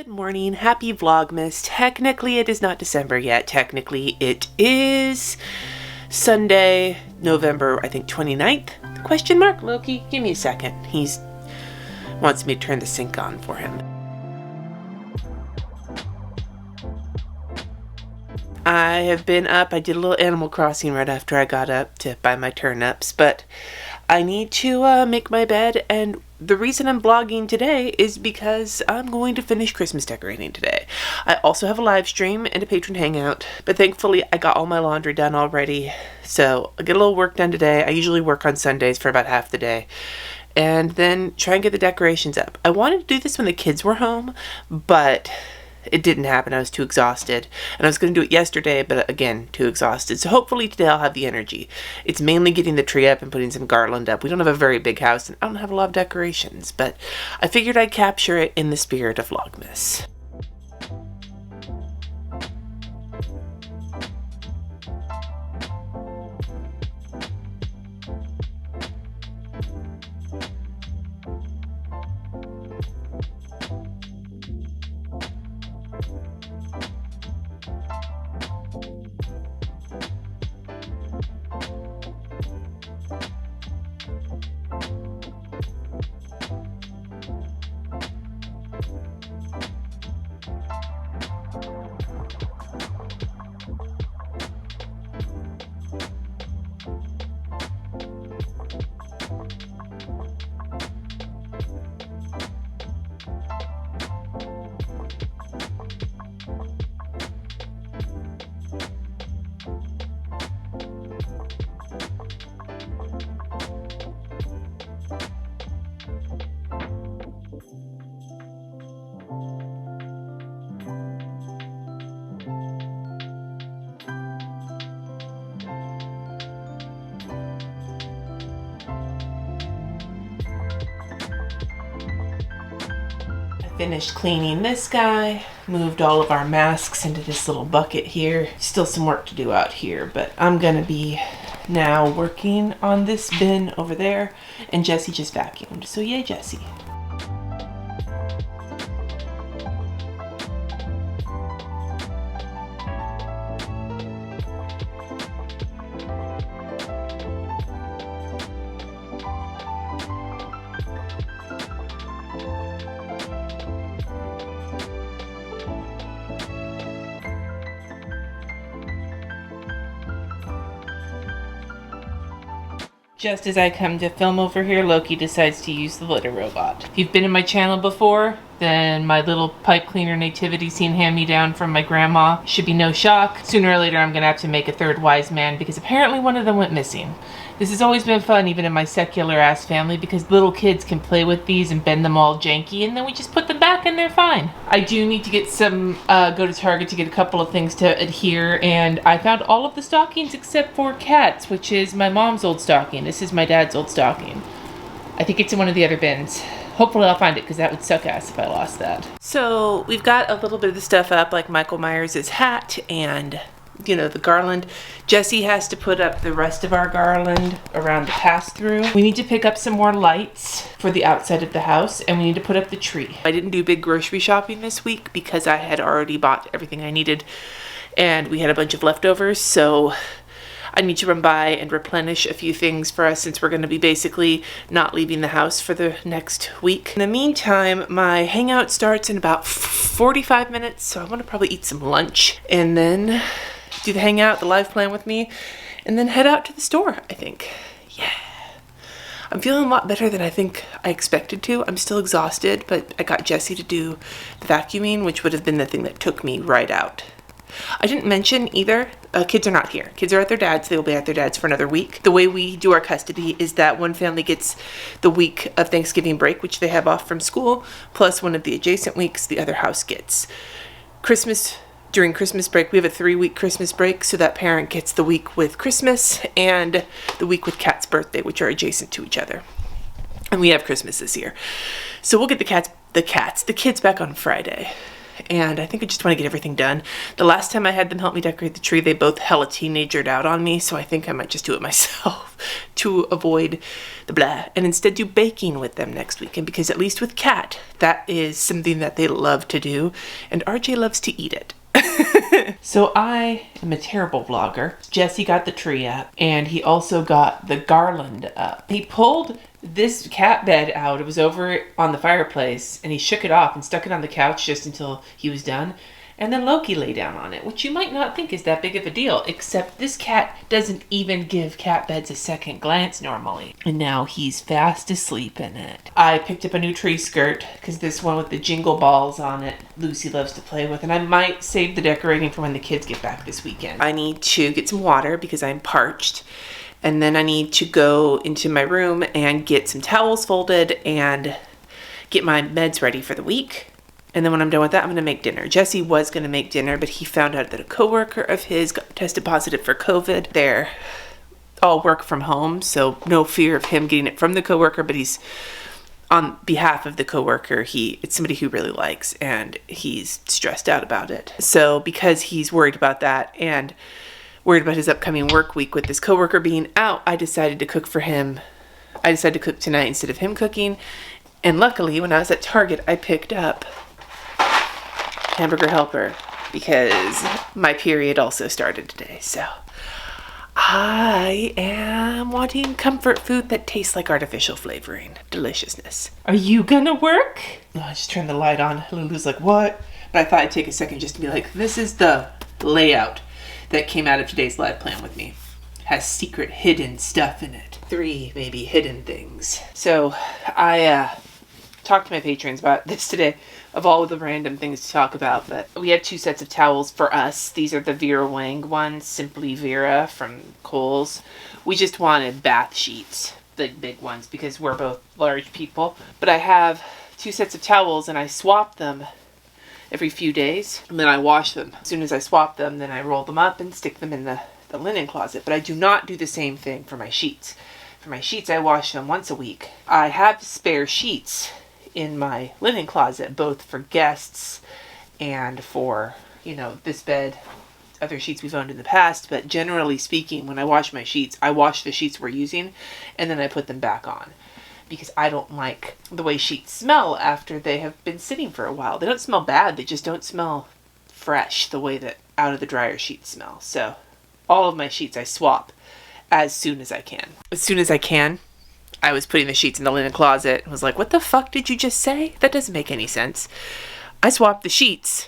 Good morning, happy Vlogmas. Technically it is not December yet. Technically it is Sunday, November, I think 29th? Question mark? Loki, give me a second. He's wants me to turn the sink on for him. I have been up. I did a little Animal Crossing right after I got up to buy my turnips, but I need to make my bed, and the reason I'm vlogging today is because I'm going to finish Christmas decorating today. I also have a live stream and a patron hangout, but thankfully I got all my laundry done already, so I'll get a little work done today. I usually work on Sundays for about half the day, and then try and get the decorations up. I wanted to do this when the kids were home, but it didn't happen. I was too exhausted. And I was going to do it yesterday, but again, too exhausted. So hopefully today I'll have the energy. It's mainly getting the tree up and putting some garland up. We don't have a very big house and I don't have a lot of decorations, but I figured I'd capture it in the spirit of Vlogmas. Finished cleaning this guy, moved all of our masks into this little bucket here. Still some work to do out here, but I'm gonna be now working on this bin over there, and Jessie just vacuumed, so yay Jessie. Just as I come to film over here, Loki decides to use the litter robot. If you've been in my channel before, then my little pipe cleaner nativity scene hand-me-down from my grandma should be no shock. Sooner or later I'm gonna have to make a third wise man because apparently one of them went missing. This has always been fun even in my secular ass family because little kids can play with these and bend them all janky and then we just put them back and they're fine. I do need to get some, go to Target to get a couple of things to adhere, and I found all of the stockings except for Cat's, which is my mom's old stocking. This is my dad's old stocking. I think it's in one of the other bins. Hopefully I'll find it because that would suck ass if I lost that. So we've got a little bit of the stuff up like Michael Myers' hat and you know, the garland. Jessie has to put up the rest of our garland around the pass-through. We need to pick up some more lights for the outside of the house, and we need to put up the tree. I didn't do big grocery shopping this week because I had already bought everything I needed and we had a bunch of leftovers, so I need to run by and replenish a few things for us since we're going to be basically not leaving the house for the next week. In the meantime, my hangout starts in about 45 minutes, so I want to probably eat some lunch and then do the hangout, the live plan with me, and then head out to the store, I think. Yeah. I'm feeling a lot better than I think I expected to. I'm still exhausted, but I got Jessie to do the vacuuming, which would have been the thing that took me right out. I didn't mention either, kids are not here. Kids are at their dad's. They will be at their dad's for another week. The way we do our custody is that one family gets the week of Thanksgiving break, which they have off from school, plus one of the adjacent weeks the other house gets. During Christmas break, we have a 3-week Christmas break, so that parent gets the week with Christmas and the week with Cat's birthday, which are adjacent to each other. And we have Christmas this year. So we'll get the kids back on Friday. and I think I just want to get everything done. The last time I had them help me decorate the tree, they both hella teenagered out on me, so I think I might just do it myself to avoid the blah, and instead do baking with them next weekend, because at least with Kat, that is something that they love to do, and RJ loves to eat it. So I am a terrible vlogger. Jesse got the tree up, and he also got the garland up. He pulled this cat bed out. It was over on the fireplace, and he shook it off and stuck it on the couch just until he was done. And then Loki lay down on it, which you might not think is that big of a deal, except this cat doesn't even give cat beds a second glance normally. And now he's fast asleep in it. I picked up a new tree skirt, because this one with the jingle balls on it, Lucy loves to play with, and I might save the decorating for when the kids get back this weekend. I need to get some water because I'm parched. And then I need to go into my room and get some towels folded and get my meds ready for the week. And then when I'm done with that, I'm going to make dinner. Jesse was going to make dinner, but he found out that a coworker of his got tested positive for COVID. They're all work from home, so no fear of him getting it from the coworker, but he's on behalf of the coworker. It's somebody who really likes, and he's stressed out about it. So because he's worried about that and worried about his upcoming work week with this coworker being out, I decided to cook for him. I decided to cook tonight instead of him cooking. And luckily, when I was at Target, I picked up Hamburger Helper because my period also started today. So I am wanting comfort food that tastes like artificial flavoring. Deliciousness. Are you gonna work? Oh, I just turned the light on. Lulu's like, what? But I thought I'd take a second just to be like, this is the layout that came out of today's live plan with me. Has secret hidden stuff in it. 3 maybe hidden things. So I talked to my patrons about this today, of all of the random things to talk about, but we have 2 sets of towels for us. These are the Vera Wang ones, Simply Vera from Kohl's. We just wanted bath sheets, the big ones, because we're both large people. But I have 2 sets of towels, and I swap them every few days, and then I wash them. As soon as I swap them, then I roll them up and stick them in the linen closet. But I do not do the same thing for my sheets. For my sheets, I wash them once a week. I have spare sheets in my linen closet, both for guests and for, this bed, other sheets we've owned in the past. But generally speaking, when I wash my sheets, I wash the sheets we're using, and then I put them back on. Because I don't like the way sheets smell after they have been sitting for a while. They don't smell bad, they just don't smell fresh the way that out of the dryer sheets smell. So all of my sheets I swap as soon as I can. As soon as I can, I was putting the sheets in the linen closet and was like, what the fuck did you just say? That doesn't make any sense. I swap the sheets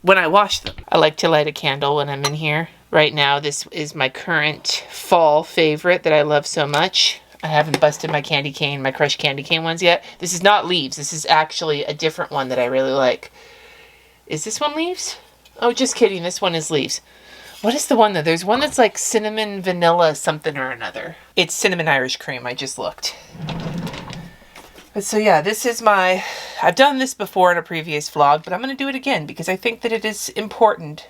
when I wash them. I like to light a candle when I'm in here. Right now, this is my current fall favorite that I love so much. I haven't busted my candy cane, my crushed candy cane ones yet. This is not leaves. This is actually a different one that I really like. Is this one leaves? Oh, just kidding. This one is leaves. What is the one though? There's one that's like cinnamon, vanilla, something or another. It's cinnamon Irish cream. I just looked. But so yeah, this is I've done this before in a previous vlog, but I'm going to do it again because I think that it is important.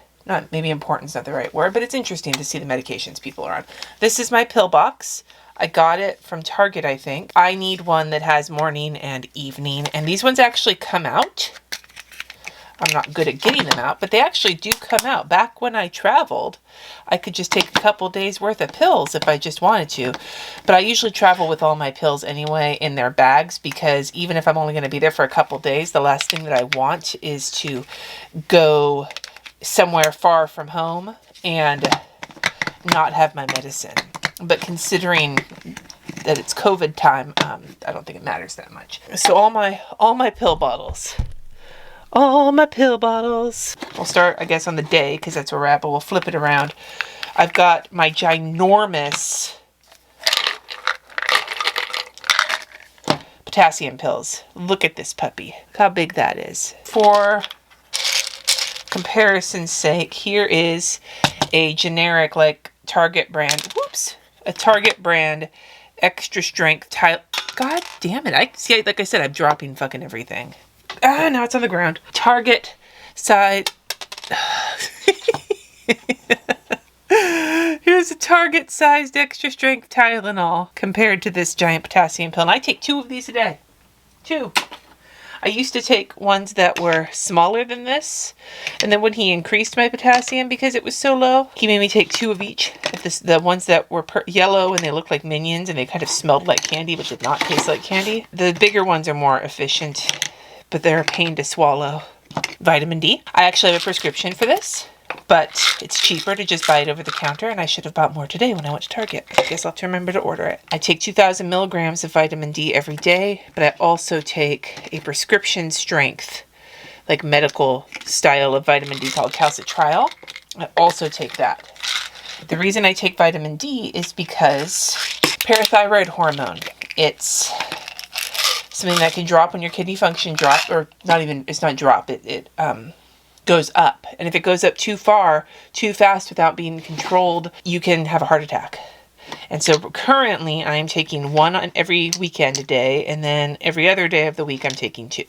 Maybe important's not the right word, but it's interesting to see the medications people are on. This is my pill box. I got it from Target, I think. I need one that has morning and evening, and these ones actually come out. I'm not good at getting them out, but they actually do come out. Back when I traveled, I could just take a couple days worth of pills if I just wanted to. But I usually travel with all my pills anyway in their bags, because even if I'm only going to be there for a couple days, the last thing that I want is to go somewhere far from home and not have my medicine. But considering that it's COVID time, I don't think it matters that much. So all my pill bottles. All my pill bottles. We'll start, I guess, on the day, because that's where we're at, but we'll flip it around. I've got my ginormous potassium pills. Look at this puppy. Look how big that is. For comparison's sake, here is a generic, like, Target brand. Whoops. A Target brand extra strength God damn it. Like I said, I'm dropping fucking everything. Now it's on the ground. Target size. Here's a Target sized extra strength Tylenol compared to this giant potassium pill. And I take 2 of these a day. 2. I used to take ones that were smaller than this, and then when he increased my potassium because it was so low, he made me take 2 of each. The ones that were yellow and they looked like Minions and they kind of smelled like candy but did not taste like candy. The bigger ones are more efficient, but they're a pain to swallow. Vitamin D. I actually have a prescription for this, but it's cheaper to just buy it over the counter, and I should have bought more today when I went to Target. I guess I'll have to remember to order it. I take 2,000 milligrams of vitamin D every day, but I also take a prescription strength, like medical style of vitamin D called calcitriol. I also take that. The reason I take vitamin D is because parathyroid hormone. It's something that can drop when your kidney function drop, or not even, it's not drop, it goes up. And if it goes up too far, too fast without being controlled, you can have a heart attack. And so currently I'm taking 1 on every weekend a day, and then every other day of the week I'm taking 2.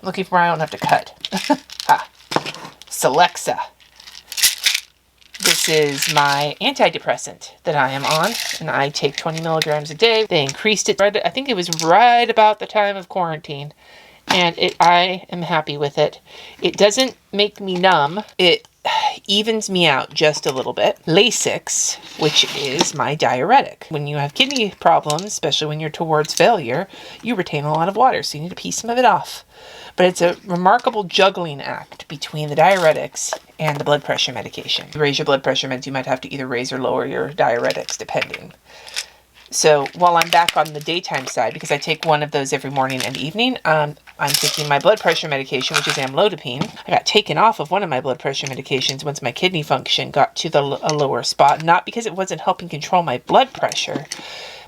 Looking for where I don't have to cut. Celexa. This is my antidepressant that I am on, and I take 20 milligrams a day. They increased it, I think it was right about the time of quarantine, and I am happy with it. It doesn't make me numb. It evens me out just a little bit. Lasix, which is my diuretic. When you have kidney problems, especially when you're towards failure, you retain a lot of water, so you need to pee some of it off. But it's a remarkable juggling act between the diuretics and the blood pressure medication. To raise your blood pressure meds, you might have to either raise or lower your diuretics, depending. So while I'm back on the daytime side, because I take 1 of those every morning and evening, I'm taking my blood pressure medication, which is amlodipine. I got taken off of one of my blood pressure medications once my kidney function got to a lower spot, not because it wasn't helping control my blood pressure,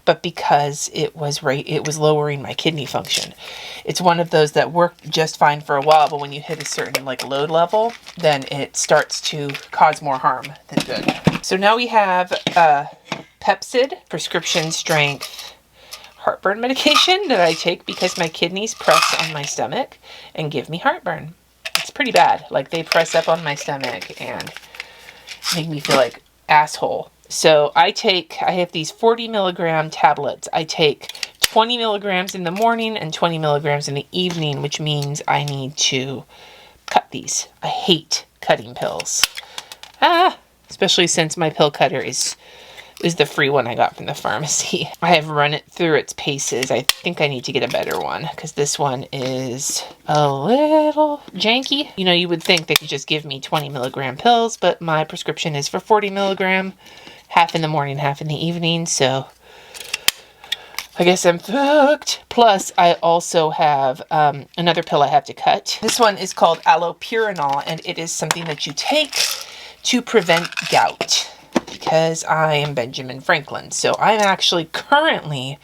but because it was lowering my kidney function. It's one of those that worked just fine for a while, but when you hit a certain load level, then it starts to cause more harm than good. So now we have Pepcid, prescription strength heartburn medication that I take because my kidneys press on my stomach and give me heartburn. It's pretty bad. Like, they press up on my stomach and make me feel like asshole. So I have these 40 milligram tablets. I take 20 milligrams in the morning and 20 milligrams in the evening, which means I need to cut these. I hate cutting pills. Especially since my pill cutter is the free one I got from the pharmacy. I have run it through its paces. I think I need to get a better one because this one is a little janky. You know, you would think they could just give me 20 milligram pills, but my prescription is for 40 milligram, half in the morning, half in the evening. So I guess I'm fucked. Plus, I also have another pill I have to cut. This one is called allopurinol, and it is something that you take to prevent gout, because I am Benjamin Franklin. So I'm actually currently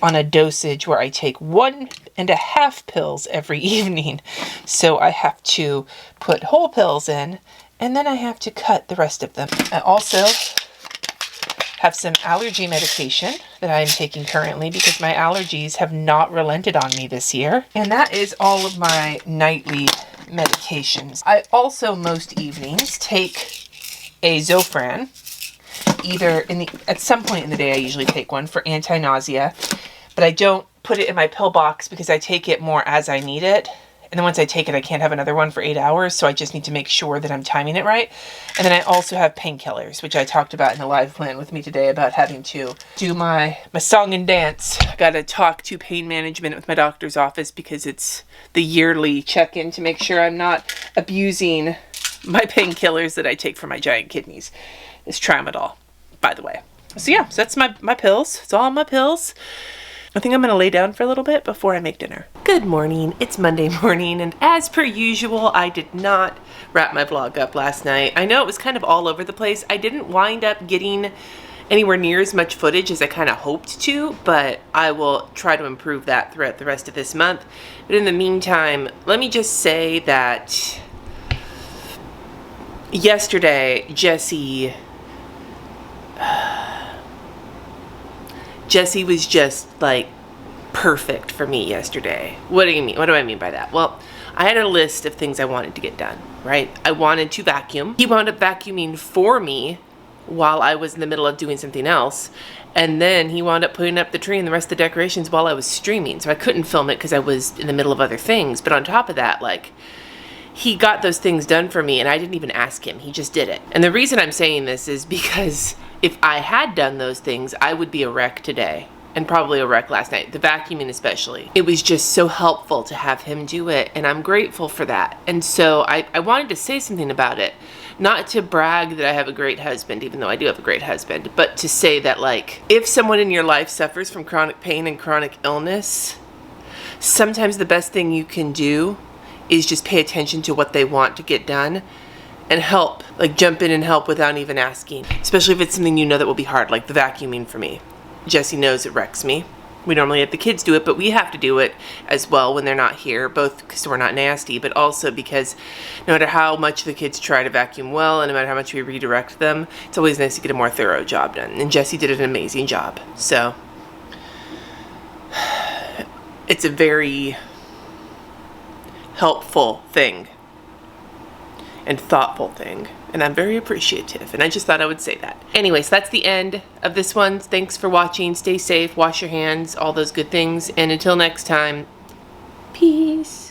on a dosage where I take 1.5 pills every evening. So I have to put whole pills in, and then I have to cut the rest of them. I also have some allergy medication that I'm taking currently because my allergies have not relented on me this year. And that is all of my nightly medications. I also most evenings take a Zofran. Either at some point in the day, I usually take one for anti-nausea, but I don't put it in my pill box because I take it more as I need it. And then once I take it, I can't have another one for 8 hours, so I just need to make sure that I'm timing it right. And then I also have painkillers, which I talked about in the live plan with me today about having to do my song and dance. I got to talk to pain management with my doctor's office because it's the yearly check-in to make sure I'm not abusing my painkillers that I take for my giant kidneys. It's Tramadol, by the way. So yeah, so that's my pills. It's all my pills. I think I'm going to lay down for a little bit before I make dinner. Good morning. It's Monday morning, and as per usual, I did not wrap my vlog up last night. I know it was kind of all over the place. I didn't wind up getting anywhere near as much footage as I kind of hoped to, but I will try to improve that throughout the rest of this month. But in the meantime, let me just say that yesterday, Jesse was just like perfect for me yesterday. What do you mean? What do I mean by that? Well, I had a list of things I wanted to get done, right? I wanted to vacuum. He wound up vacuuming for me while I was in the middle of doing something else. And then he wound up putting up the tree and the rest of the decorations while I was streaming. So I couldn't film it because I was in the middle of other things. But on top of that, like, he got those things done for me and I didn't even ask him. He just did it. And the reason I'm saying this is because if I had done those things, I would be a wreck today. And probably a wreck last night, the vacuuming especially. It was just so helpful to have him do it, and I'm grateful for that. And so I wanted to say something about it. Not to brag that I have a great husband, even though I do have a great husband, but to say that, like, if someone in your life suffers from chronic pain and chronic illness, sometimes the best thing you can do is just pay attention to what they want to get done and help. Like, jump in and help without even asking. Especially if it's something you know that will be hard, like the vacuuming for me. Jesse knows it wrecks me. We normally have the kids do it, but we have to do it as well when they're not here, both because we're not nasty, but also because no matter how much the kids try to vacuum well and no matter how much we redirect them, it's always nice to get a more thorough job done. And Jesse did an amazing job. So it's a very helpful thing and thoughtful thing. And I'm very appreciative, and I just thought I would say that. Anyways, that's the end of this one. Thanks for watching. Stay safe, wash your hands, all those good things. And until next time, peace.